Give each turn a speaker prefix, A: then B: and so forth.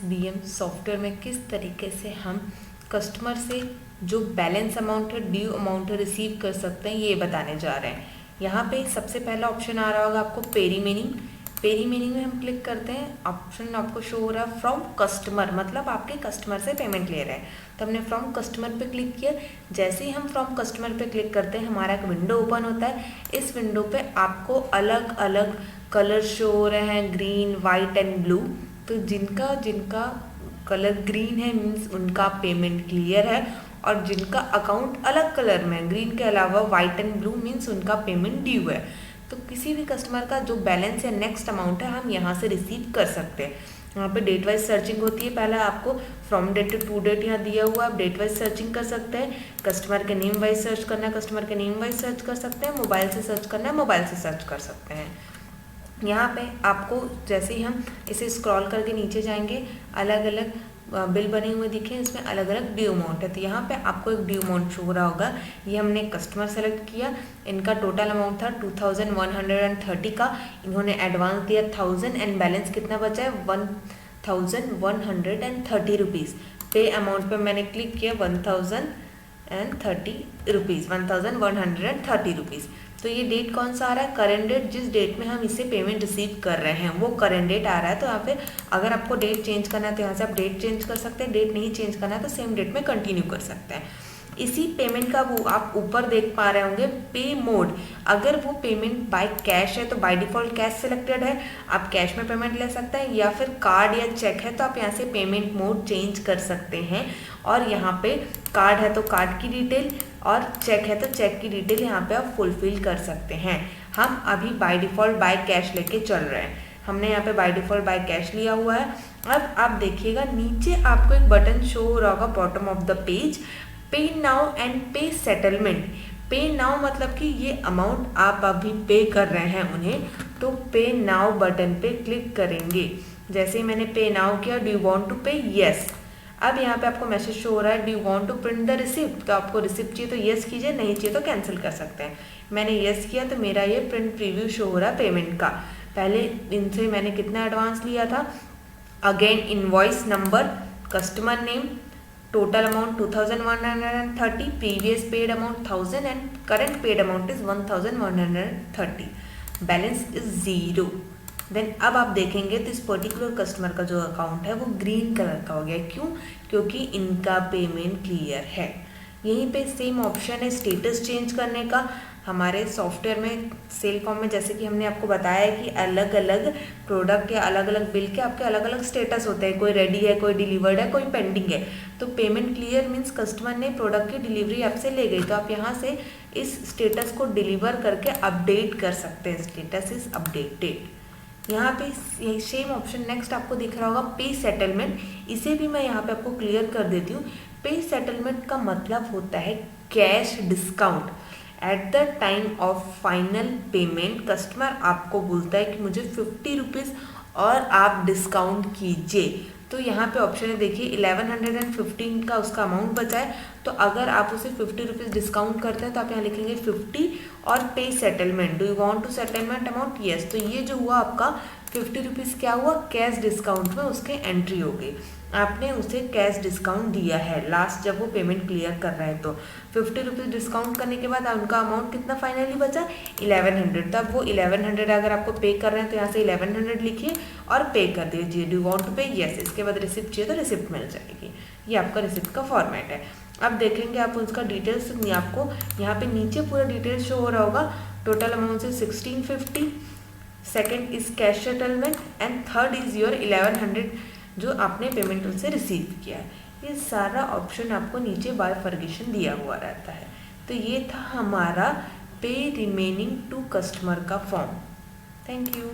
A: BM software में किस तरीके से हम कस्टमर से जो बैलेंस अमाउंट है, ड्यू अमाउंट है, रिसीव कर सकते हैं, ये बताने जा रहे हैं। यहाँ पे सबसे पहला ऑप्शन आ रहा होगा आपको पे रिमेनिंग। पे रिमेनिंग में हम क्लिक करते हैं, ऑप्शन आपको शो हो रहा है फ्रॉम कस्टमर, मतलब आपके कस्टमर से पेमेंट ले रहे हैं। तो हमने फ्रॉम कस्टमर पे क्लिक किया। जैसे ही हम फ्रॉम कस्टमर पे क्लिक करते हैं हमारा एक विंडो ओपन होता है। इस विंडो पे आपको अलग अलग कलर शो हो रहे हैं, ग्रीन, वाइट एंड ब्लू। तो जिनका जिनका कलर ग्रीन है मीन्स उनका पेमेंट क्लियर है, और जिनका अकाउंट अलग कलर में ग्रीन के अलावा वाइट एंड ब्लू मीन्स उनका पेमेंट ड्यू है। तो किसी भी कस्टमर का जो बैलेंस या नेक्स्ट अमाउंट है हम यहाँ से रिसीव कर सकते हैं। यहाँ पे डेट वाइज सर्चिंग होती है। पहला आपको from date to to date यहाँ दिया हुआ, आप डेट वाइज सर्चिंग कर सकते हैं। कस्टमर के नेम वाइज सर्च करना है, कस्टमर के नेम वाइज सर्च कर सकते हैं। मोबाइल से सर्च करना है, मोबाइल से सर्च कर सकते हैं। यहाँ पे आपको जैसे ही हम इसे स्क्रॉल करके नीचे जाएंगे, अलग अलग बिल बने हुए दिखे, इसमें अलग अलग ड्यू अमाउंट है। तो यहाँ पे आपको एक ड्यू अमाउंट शो हो रहा होगा। ये हमने कस्टमर सेलेक्ट किया, इनका टोटल अमाउंट था 2130 का, इन्होंने एडवांस दिया 1000 एंड बैलेंस कितना बचा है 1130 रुपीज़। पे अमाउंट पे मैंने क्लिक किया 1030 रुपीज़, 1130 रुपीज़। तो ये डेट कौन सा आ रहा है, करेंट डेट, जिस डेट में हम इसे पेमेंट रिसीव कर रहे हैं वो करेंट डेट आ रहा है। तो यहाँ पे अगर आपको डेट चेंज करना है तो यहाँ से आप डेट चेंज कर सकते हैं, डेट नहीं चेंज करना है तो सेम डेट में कंटिन्यू कर सकते हैं। इसी पेमेंट का वो आप ऊपर देख पा रहे होंगे पे मोड। अगर वो पेमेंट बाय कैश है तो बाय डिफ़ॉल्ट कैश सिलेक्टेड है, आप कैश में पेमेंट ले सकते हैं, या फिर कार्ड या चेक है तो आप यहाँ से पेमेंट मोड चेंज कर सकते हैं। और यहाँ पे कार्ड है तो कार्ड की डिटेल, और चेक है तो चेक की डिटेल यहाँ पे आप फुलफिल कर सकते हैं। हम अभी बाय डिफ़ॉल्ट बाय कैश लेके चल रहे हैं, हमने यहाँ पे बाय डिफ़ॉल्ट बाय कैश लिया हुआ है। अब आप देखिएगा नीचे आपको एक बटन शो हो रहा होगा बॉटम ऑफ द पेज, पे नाउ एंड पे सेटलमेंट। पे नाउ मतलब कि ये अमाउंट आप अभी पे कर रहे हैं उन्हें, तो पे नाउ बटन पे क्लिक करेंगे। जैसे ही मैंने पे नाउ किया, do you want to pay, yes. अब यहाँ पे आपको मैसेज शो हो रहा है, do you want to print the receipt, तो आपको रिसिप्ट चाहिए तो यस कीजिए, नहीं चाहिए तो कैंसिल कर सकते हैं। मैंने यस किया तो मेरा ये प्रिंट प्रीव्यू शो हो रहा है पेमेंट का। पहले इनसे मैंने कितना एडवांस लिया था, again invoice number, customer name, total amount 2130, previous paid amount 1000 and current paid amount is 1130, balance is 0। Then अब आप देखेंगे तो इस पर्टिकुलर कस्टमर का जो अकाउंट है वो ग्रीन कलर का हो गया। क्यों? क्योंकि इनका पेमेंट क्लियर है। यहीं पे सेम ऑप्शन है स्टेटस चेंज करने का। हमारे सॉफ्टवेयर में सेल फॉर्म में जैसे कि हमने आपको बताया है कि अलग अलग प्रोडक्ट के अलग अलग बिल के आपके अलग अलग स्टेटस होते हैं, कोई रेडी है, कोई डिलीवर्ड है, कोई पेंडिंग है। तो पेमेंट क्लियर मीन्स कस्टमर ने प्रोडक्ट की डिलीवरी आपसे ले गई, तो आप यहाँ से इस स्टेटस को डिलीवर करके अपडेट कर सकते हैं, स्टेटस इज अपडेटेड। यहाँ पे सेम ऑप्शन नेक्स्ट आपको दिख रहा होगा पे सेटलमेंट, इसे भी मैं यहाँ पे आपको क्लियर कर देती हूँ। पे सेटलमेंट का मतलब होता है cash discount. At the time of final payment customer आपको बोलता है कि मुझे 50 रुपीज़ और आप डिस्काउंट कीजिए। तो यहाँ पे ऑप्शन है, देखिए 1115 का उसका अमाउंट बचा है, तो अगर आप उसे 50 रुपीज़ डिस्काउंट करते हैं तो आप यहाँ लिखेंगे 50 और pay settlement, do you want to settlement amount, yes. तो ये जो हुआ आपका 50 रुपीज़ क्या हुआ, कैश डिस्काउंट में उसके एंट्री हो गई, आपने उसे कैश डिस्काउंट दिया है लास्ट जब वो पेमेंट क्लियर कर रहा है। तो 50 रुपीज़ डिस्काउंट करने के बाद उनका अमाउंट कितना फाइनली बचा, 1100। तब वो 1100 अगर आपको पे कर रहे हैं तो यहाँ से 1100 लिखिए और पे कर दीजिए, do want to pay, yes. इसके बाद रिसिप्ट चाहिए तो रिसिप्ट मिल जाएगी। ये आपका रिसिप्ट का फॉर्मेट है। अब देखेंगे आप उसका डिटेल्स, आपको यहाँ पे नीचे पूरा डिटेल्स शो हो रहा होगा। टोटल अमाउंट से 1650, second is cash settlement and third is your 1100 जो आपने पेमेंट उनसे रिसीव किया है। ये सारा ऑप्शन आपको नीचे बायफर्गेशन दिया हुआ रहता है। तो ये था हमारा पे रिमेनिंग टू कस्टमर का फॉर्म। Thank you.